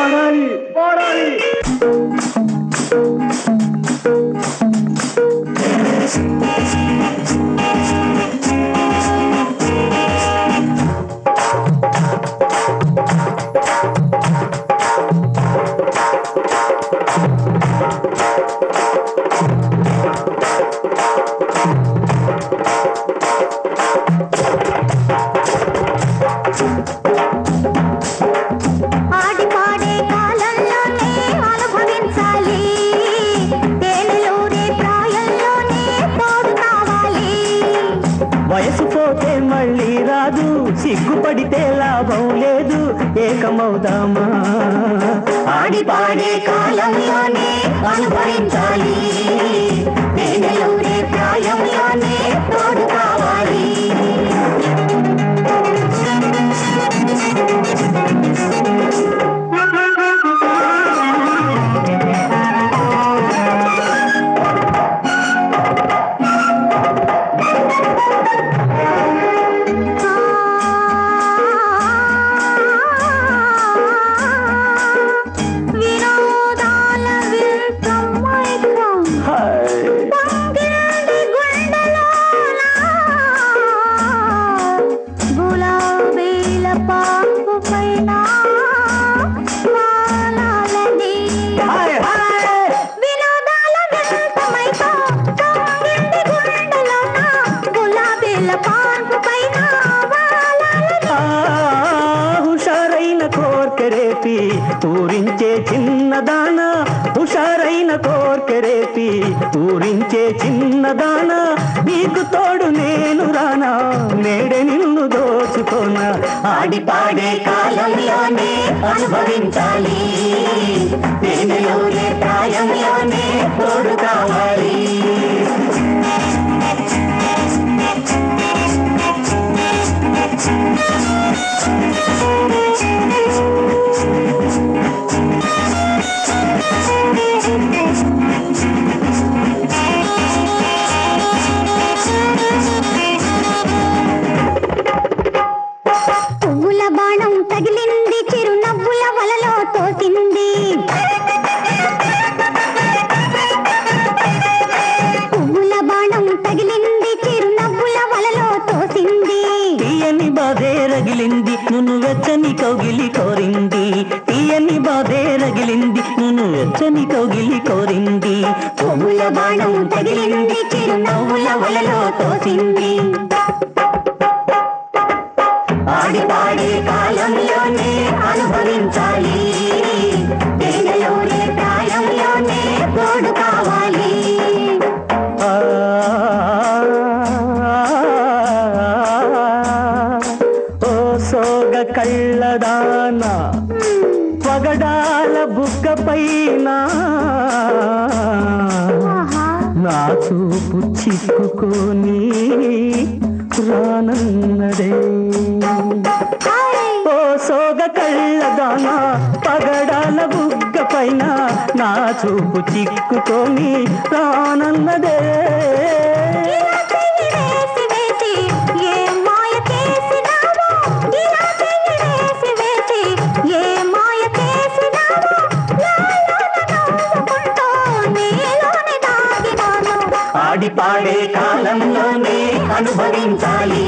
పాడాలి పాడాలి. వయసు పోతే మళ్ళీ రాదు, సిగ్గుపడితే లాభం లేదు, ఏకమవుదామా? ఆడి పాడే కాలంలోనే అనుభవించాలి, నేనెలూరే ప్రాయంలోనే తోడు కావాలి. కోర్కెరేపి పూరించే చిన్నదాన, హుషారైన కోర్కెరేపి పూరించే చిన్నదాన, నీకు తోడు నేను రానా, నేడే నిన్ను దోచుకోనా? ఆడి పాడే కాలంలోనే అనుభవించాలి, నేనెలూరే ప్రాయంలోనే తోడు కావాలి. పువ్వుల బాణం తగిలింది, చిరునవ్వుల వలలో తోసింది. పువ్వుల బాణం తగిలింది, చిరునవ్వుల వలలో తోసింది. తీయని బాధే రగిలింది, నువ్వు వెచ్చని కౌగిలి కోరింది. తీయని బాధే రగిలింది, నువ్వు వెచ్చని కౌగిలి కోరింది. పువ్వుల బాణం తగిలింది, చిరునవ్వుల వలలో తోసింది. ఆడి పాడే కాలంలోనే అనుభవించాలి, నేనెలూరే ప్రాయంలోనే తోడు కావాలి. ఓ సోగ కళ్ళదాన, పగడాల బుగ్గ పైన నా చూపు చిక్కుకొని రానన్నదే. ఓ సోగ కళ్ళదాన, పగడాల బుగ్గ పైన నా చూపు చిక్కుకొని రానన్నదే. ఆడి పాడే కాలంలోనే అనుభవించాలి,